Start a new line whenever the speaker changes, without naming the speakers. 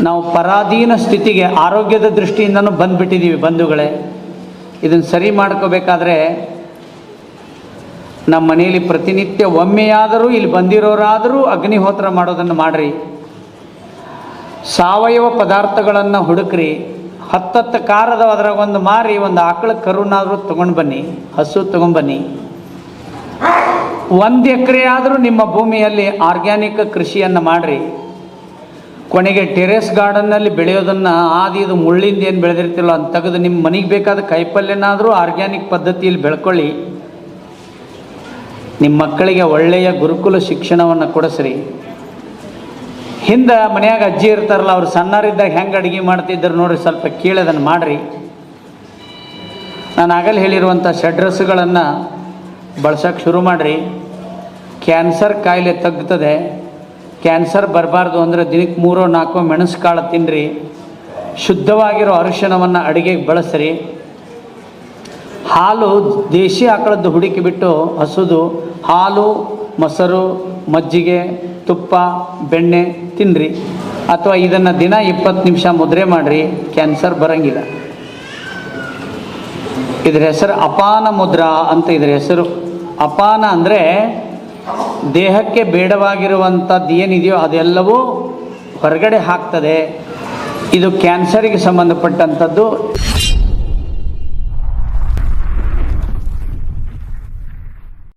ನಾವು ಪರಾಧೀನ ಸ್ಥಿತಿಗೆ ಆರೋಗ್ಯದ ದೃಷ್ಟಿಯಿಂದನೂ ಬಂದುಬಿಟ್ಟಿದ್ದೀವಿ ಬಂಧುಗಳೇ. ಇದನ್ನು ಸರಿ ಮಾಡ್ಕೋಬೇಕಾದ್ರೆ ನಮ್ಮ ಮನೆಯಲ್ಲಿ ಪ್ರತಿನಿತ್ಯ ಒಮ್ಮೆಯಾದರೂ ಇಲ್ಲಿ ಬಂದಿರೋರಾದರೂ ಅಗ್ನಿಹೋತ್ರ ಮಾಡೋದನ್ನು ಮಾಡಿರಿ. ಸಾವಯವ ಪದಾರ್ಥಗಳನ್ನು ಹುಡುಕ್ರಿ. 10 ಕಾರದ ಅದ್ರಾಗ ಒಂದು ಮಾರಿ ಒಂದು ಆಕಳ ಕರುನಾದರೂ ತೊಗೊಂಡು ಬನ್ನಿ, ಹಸು ತೊಗೊಂಡ್ಬನ್ನಿ. 1 ಎಕರೆ ಆದರೂ ನಿಮ್ಮ ಭೂಮಿಯಲ್ಲಿ ಆರ್ಗ್ಯಾನಿಕ್ ಕೃಷಿಯನ್ನು ಮಾಡಿರಿ. ಕೊನೆಗೆ ಟೆರೇಸ್ ಗಾರ್ಡನ್ನಲ್ಲಿ ಬೆಳೆಯೋದನ್ನು ಇದು ಮುಳ್ಳಿಂದ ಏನು ಬೆಳೆದಿರ್ತಿಲ್ಲ ಅಂತ ತೆಗೆದು ನಿಮ್ಮ ಮನೆಗೆ ಬೇಕಾದ ಕಾಯಿಪಲ್ಯನಾದರೂ ಆರ್ಗ್ಯಾನಿಕ್ ಪದ್ಧತಿಯಲ್ಲಿ ಬೆಳ್ಕೊಳ್ಳಿ. ನಿಮ್ಮ ಮಕ್ಕಳಿಗೆ ಒಳ್ಳೆಯ ಗುರುಕುಲ ಶಿಕ್ಷಣವನ್ನು ಕೊಡಿಸ್ರಿ. ಹಿಂದೆ ಮನೆಯಾಗ ಅಜ್ಜಿ ಇರ್ತಾರಲ್ಲ, ಅವ್ರು ಸಣ್ಣರಿದ್ದಾಗ ಹೆಂಗೆ ಅಡುಗೆ ಮಾಡ್ತಿದ್ರು ನೋಡ್ರಿ, ಸ್ವಲ್ಪ ಕೇಳೋದನ್ನು ಮಾಡಿರಿ. ನಾನು ಆಗಲೇ ಹೇಳಿರುವಂಥ ಷಡ್ರಸಗಳನ್ನು ಬಳಸೋಕ್ಕೆ ಶುರು ಮಾಡಿರಿ. ಕ್ಯಾನ್ಸರ್ ಕಾಯಿಲೆ ತಗ್ಗುತ್ತದೆ. ಕ್ಯಾನ್ಸರ್ ಬರಬಾರ್ದು ಅಂದರೆ ದಿನಕ್ಕೆ 3-4 ಮೆಣಸು ಕಾಳು ತಿನ್ನಿರಿ. ಶುದ್ಧವಾಗಿರೋ ಅರಿಶಿಣವನ್ನು ಅಡುಗೆಗೆ ಬಳಸ್ರಿ. ಹಾಲು ದೇಶಿ ಆಕಳದ್ದು ಹುಡುಕಿ ಬಿಟ್ಟು ಹಸುದು ಹಾಲು, ಮೊಸರು, ಮಜ್ಜಿಗೆ, ತುಪ್ಪ, ಬೆಣ್ಣೆ ತಿನ್ನಿರಿ. ಅಥವಾ ಇದನ್ನು ದಿನ 20 ನಿಮಿಷ ಮುದ್ರೆ ಮಾಡಿರಿ, ಕ್ಯಾನ್ಸರ್ ಬರೋಂಗಿಲ್ಲ. ಇದರ ಹೆಸರು ಅಪಾನ ಮುದ್ರಾ ಅಂತ. ಇದರ ಹೆಸರು ಅಪಾನ ಅಂದರೆ ದೇಹಕ್ಕೆ ಬೇಡವಾಗಿರುವಂಥದ್ದು ಏನಿದೆಯೋ ಅದೆಲ್ಲವೂ ಹೊರಗಡೆ ಹಾಕ್ತದೆ. ಇದು ಕ್ಯಾನ್ಸರಿಗೆ ಸಂಬಂಧಪಟ್ಟಂಥದ್ದು.